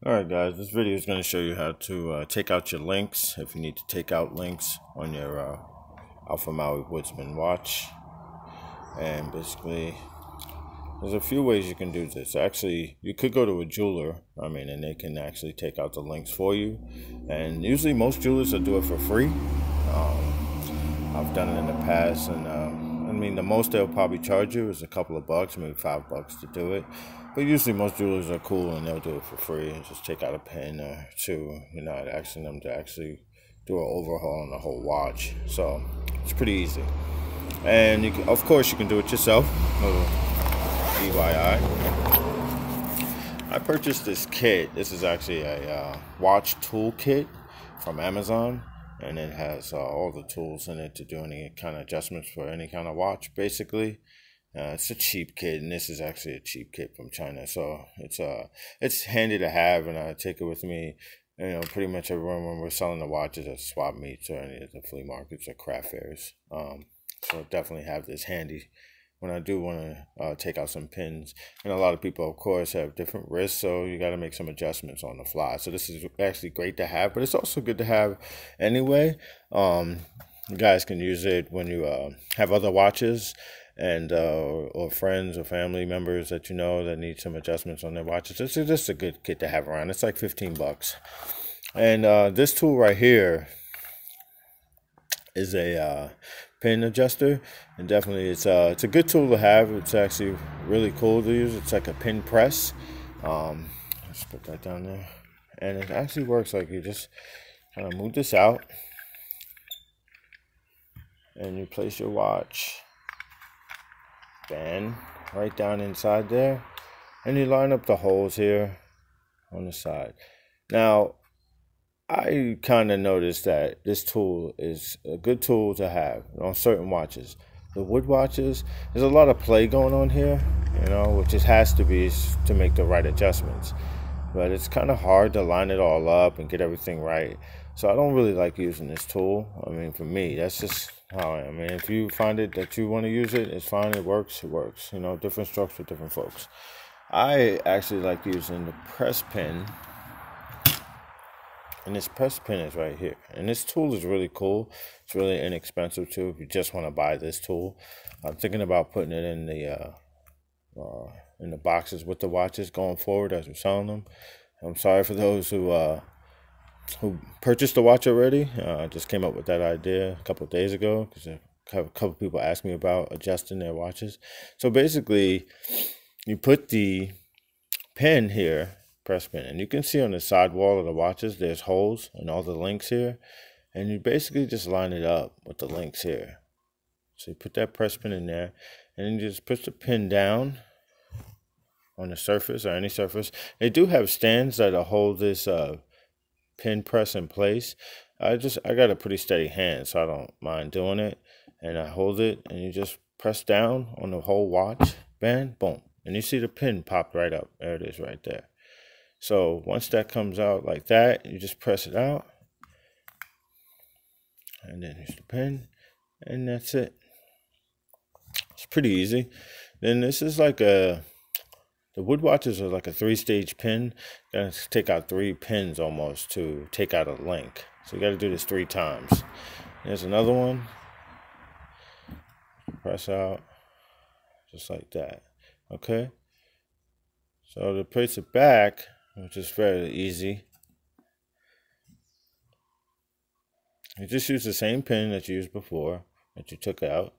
Alright guys, this video is going to show you how to take out your links, if you need to take out links on your Alpha Maui Woodsman watch. And basically, there's a few ways you can do this. Actually, you could go to a jeweler, and they can actually take out the links for you. And usually most jewelers will do it for free. I've done it in the past, and the most they'll probably charge you is a couple of bucks, maybe $5 to do it. But usually most jewelers are cool and they'll do it for free and just take out a pin or two. You're not asking them to actually do an overhaul on the whole watch. So it's pretty easy. And you can, of course, you can do it yourself. DIY. I purchased this kit. This is actually a watch tool kit from Amazon. And it has all the tools in it to do any kind of adjustments for any kind of watch, basically. It's a cheap kit, and this is actually a cheap kit from China, so it's handy to have, and I take it with me. Pretty much everywhere when we're selling the watches at swap meets or any of the flea markets or craft fairs. So definitely have this handy when I do want to take out some pins. And a lot of people, of course, have different wrists, so you got to make some adjustments on the fly. So this is actually great to have, but it's also good to have anyway. You guys can use it when you have other watches and or friends or family members that you know that need some adjustments on their watches. It's just a good kit to have around. It's like $15. And this tool right here is a pin adjuster, and definitely it's a good tool to have. It's actually really cool to use. It's like a pin press. Let's put that down there, and it actually works. Like, you just kind of move this out and you place your watch band right down inside there, and you line up the holes here on the side. Now, I kind of noticed that this tool is a good tool to have on certain watches. The wood watches, there's a lot of play going on here, which it has to be to make the right adjustments. But it's kind of hard to line it all up and get everything right. So I don't really like using this tool. For me, that's just how I am. If you find it that you want to use it, it's fine. It works. It works. Different strokes for different folks. I actually like using the press pin. And this press pin is right here. And this tool is really cool. It's really inexpensive too if you just want to buy this tool. I'm thinking about putting it in the boxes with the watches going forward as we're selling them. I'm sorry for those who purchased the watch already. I just came up with that idea a couple of days ago because a couple people asked me about adjusting their watches. So basically, you put the pin here, press pin, and you can see on the side wall of the watches there's holes and all the links here, and you basically just line it up with the links here. So you put that press pin in there, and then you just push the pin down on the surface or any surface. They do have stands that'll hold this pin press in place. I got a pretty steady hand, so I don't mind doing it. And I hold it, and you just press down on the whole watch band, boom, and you see the pin pop right up. There it is right there. So once that comes out like that, you just press it out, and then here's the pin, and that's it. It's pretty easy. Then this is like the wood watches are like a 3-stage pin. You gotta take out 3 pins almost to take out a link. So you gotta do this 3 times. There's another one. Press out, just like that. Okay. So to place it back, which is very easy, you just use the same pin that you used before, that you took out.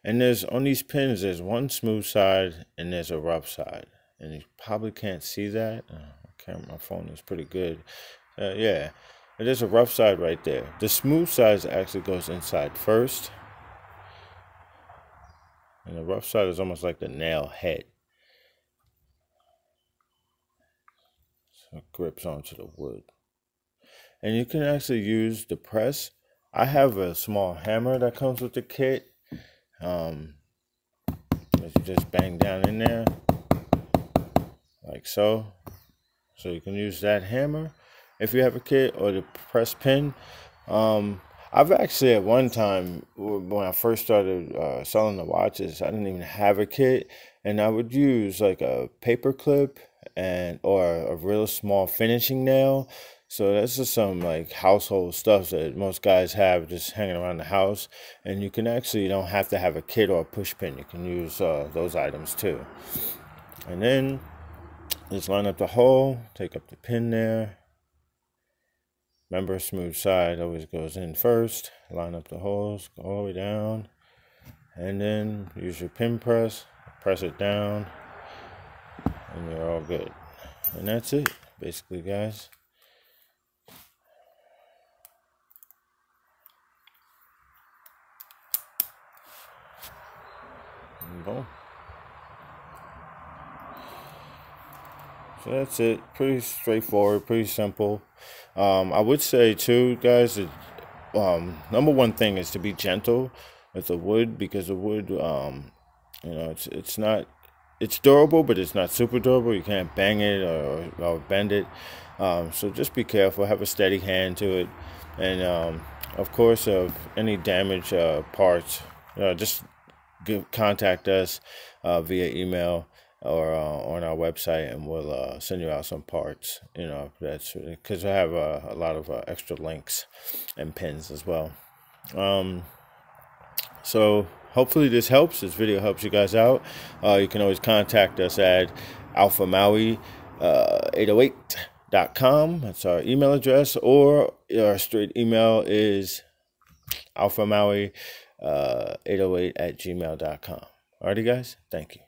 And there's, on these pins, there's one smooth side and there's a rough side. And you probably can't see that. My phone is pretty good. Yeah, there's a rough side right there. The smooth side actually goes inside first. And the rough side is almost like the nail head. So it grips onto the wood. And you can actually use the press. I have a small hammer that comes with the kit. That you just bang down in there, like so. So you can use that hammer if you have a kit, or the press pin. I've actually at one time, when I first started selling the watches, I didn't even have a kit, and I would use like a paper clip and or a real small finishing nail. So that's just some like household stuff that most guys have just hanging around the house. And you can actually, you don't have to have a kit or a push pin. You can use those items too. And then just line up the hole, take up the pin there. Remember, smooth side always goes in first. Line up the holes, go all the way down. And then use your pin press, press it down, and you're all good. And that's it, basically, guys. And boom. So that's it. Pretty straightforward, pretty simple. I would say too, guys, that number one thing is to be gentle with the wood, because the wood, it's not, it's durable, but it's not super durable. You can't bang it or bend it. So just be careful. Have a steady hand to it, and of course, of any damaged parts, just contact us via email or on our website, and we'll send you out some parts. That's because I have a lot of extra links and pins as well. So hopefully this helps. This video helps you guys out. You can always contact us at Alpha Maui 808.com. That's our email address, or our straight email is Alpha Maui 808 at gmail.com. Alrighty, guys. Thank you.